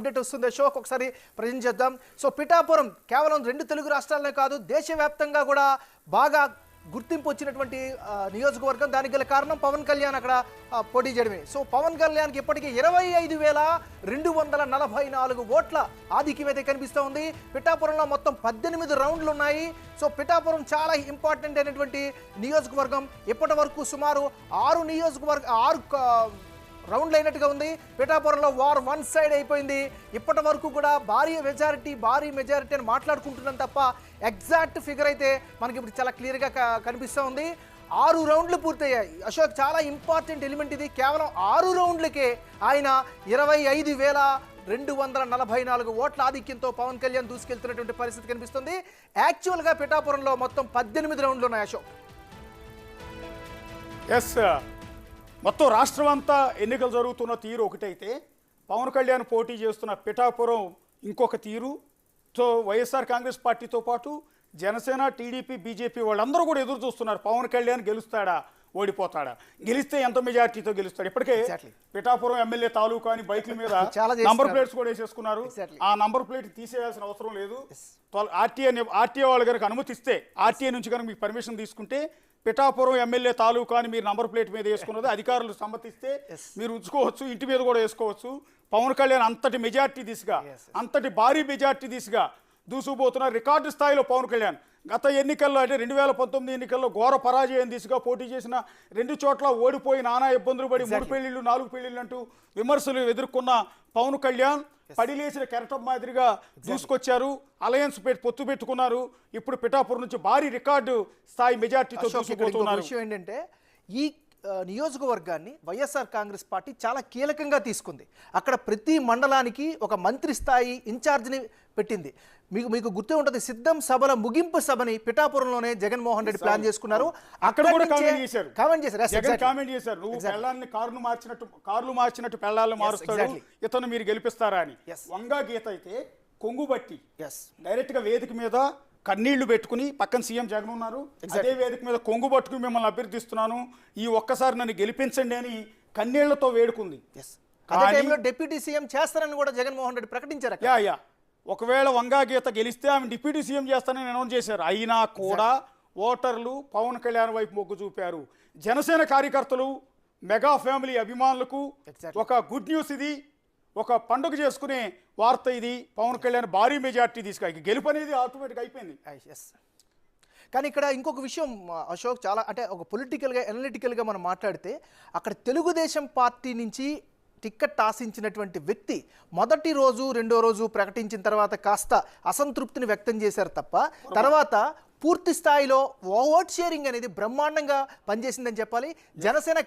Update వస్తుంది అశోక్, ఒకసారి present చేద్దాం. సో పిఠాపురం కేవలం 2 తెలుగు రాష్ట్రాలనే కాదు, దేశవ్యాప్తంగా కూడా బాగా గుర్తింపు వచ్చినటువంటి నియోజకవర్గం. దానికి గల కారణం పవన్ కళ్యాణ్ అక్కడ పోటీ చేయడమే. సో పవన్ కళ్యాణ్కి ఇప్పటికీ 25,444 ఓట్ల ఆధిక్యం అయితే కనిపిస్తూ ఉంది. పిఠాపురంలో మొత్తం 18 రౌండ్లు ఉన్నాయి. సో పిఠాపురం చాలా ఇంపార్టెంట్ అయినటువంటి నియోజకవర్గం. ఇప్పటి వరకు సుమారు 6 రౌండ్లు అయినట్టుగా ఉంది. పిఠాపురంలో వార్ 1 సైడ్ అయిపోయింది. ఇప్పటి వరకు కూడా భారీ మెజారిటీ అని మాట్లాడుకుంటున్నాం తప్ప ఎగ్జాక్ట్ ఫిగర్ అయితే మనకి ఇప్పుడు చాలా క్లియర్గా కనిపిస్తూ ఉంది. 6 రౌండ్లు పూర్తయ్యాయి. అశోక్, చాలా ఇంపార్టెంట్ ఎలిమెంట్ ఇది. కేవలం 6 రౌండ్లకే ఆయన 25,244 ఓట్ల ఆధిక్యంతో పవన్ కళ్యాణ్ దూసుకెళ్తున్నటువంటి పరిస్థితి కనిపిస్తుంది. యాక్చువల్గా పిఠాపురంలో మొత్తం 18 రౌండ్లు ఉన్నాయి అశోక్. ఎస్, మొత్తం రాష్ట్రం అంతా ఎన్నికలు జరుగుతున్న తీరు ఒకటైతే పవన్ కళ్యాణ్ పోటీ చేస్తున్న పిఠాపురం ఇంకొక తీరు. సో వైఎస్ఆర్ కాంగ్రెస్ పార్టీతో పాటు జనసేన, టీడీపీ, బీజేపీ వాళ్ళందరూ కూడా ఎదురు చూస్తున్నారు. పవన్ కళ్యాణ్ గెలుస్తాడా, ఓడిపోతాడా, గెలిస్తే ఎంత మెజార్టీతో గెలుస్తాడు. ఇప్పటికే పిఠాపురం ఎమ్మెల్యే తాలూకా అని బైక్ల మీద నంబర్ ప్లేట్స్ కూడా వేసేసుకున్నారు. ఆ నంబర్ ప్లేట్ తీసేయాల్సిన అవసరం లేదు. ఆర్టీఏ వాళ్ళ కనుక అనుమతిస్తే, ఆర్టీఏ నుంచి కనుక మీకు పర్మిషన్ తీసుకుంటే పిఠాపురం ఎమ్మెల్యే తాలూకా అని మీరు నంబర్ ప్లేట్ మీద వేసుకున్నది అధికారులు సమ్మతిస్తే మీరు ఉంచుకోవచ్చు, ఇంటి మీద కూడా వేసుకోవచ్చు. పవన్ కళ్యాణ్ అంతటి మెజార్టీ దిశగా, అంతటి భారీ మెజార్టీ దిశగా దూసుకుపోతున్న రికార్డు స్థాయిలో పవన్ కళ్యాణ్ గత ఎన్నికల్లో అంటే 2019 ఎన్నికల్లో ఘోర పరాజయం దిశగా పోటీ చేసిన 2 చోట్ల ఓడిపోయి నానా ఇబ్బందులు పడి 3 పెళ్లిళ్ళు 4 పెళ్లిళ్ళు అంటూ విమర్శలు ఎదుర్కొన్న పవన్ కళ్యాణ్ పడిలేసిన కెరటం మాదిరిగా దూసుకొచ్చారు. అలయన్స్ పొత్తు పెట్టుకున్నారు. ఇప్పుడు పిఠాపురం నుంచి భారీ రికార్డు స్థాయి మెజార్టీతో దూసుకుపోతున్నారు. విషయం ఏంటంటే ఈ నియోజకవర్గాన్ని వైఎస్ఆర్ కాంగ్రెస్ పార్టీ చాలా కీలకంగా తీసుకుంది. అక్కడ ప్రతి మండలానికి ఒక మంత్రి స్థాయి ఇన్ఛార్జిని పెట్టింది. మీకు గుర్తు ఉంటుంది, సిద్ధం సభల ముగింపు సభని పిఠాపురంలోనే జగన్మోహన్ రెడ్డి ప్లాన్ చేసుకున్నారు. అక్కడ కూడా కామెంట్ చేశారు, నువ్వు పెళ్ళాన్ని కార్లు మార్చినట్టు పెళ్ళాలను మారుస్తాడు, ఇతను మీరు గెలిపిస్తారా అని. వంగా గీత అయితే కొంగుబట్టి డైరెక్ట్ గా వేదిక మీద కన్నీళ్లు పెట్టుకుని, పక్కన సీఎం జగన్ ఉన్నారు, అదే వేదిక మీద కొంగు పట్టుకుని మిమ్మల్ని అభ్యర్థిస్తున్నాను, ఈ ఒక్కసారి నన్ను గెలిపించండి అని కన్నీళ్లతో వేడుకుంది. డిప్యూటీ సీఎం చేస్తారని కూడా జగన్మోహన్ రెడ్డి ప్రకటించారు. ఒకవేళ వంగా గీత గెలిస్తే ఆమె డిప్యూటీ సీఎం చేస్తానని అనౌన్స్ చేశారు. అయినా కూడా ఓటర్లు పవన్ కళ్యాణ్ వైపు మొగ్గు చూపారు. జనసేన కార్యకర్తలు, మెగా ఫ్యామిలీ అభిమానులకు ఒక గుడ్ న్యూస్ ఇది, ఒక పండుగ చేసుకునే వార్త ఇది. పవన్ కళ్యాణ్ భారీ మెజార్టీ తీసుకు గెలుపు అనేది ఆటోమేటిక్ అయిపోయింది. కానీ ఇక్కడ ఇంకొక విషయం అశోక్, చాలా అంటే ఒక పొలిటికల్గా ఎనలిటికల్గా మనం మాట్లాడితే అక్కడ తెలుగుదేశం పార్టీ నుంచి టిక్కెట్ ఆశించినటువంటి వ్యక్తి మొదటి రోజు, రెండో రోజు ప్రకటించిన తర్వాత కాస్త అసంతృప్తిని వ్యక్తం చేశారు తప్ప తర్వాత పూర్తి స్థాయిలో ఓట్ షేరింగ్ అనేది బ్రహ్మాండంగా పనిచేసిందని చెప్పాలి. జనసేన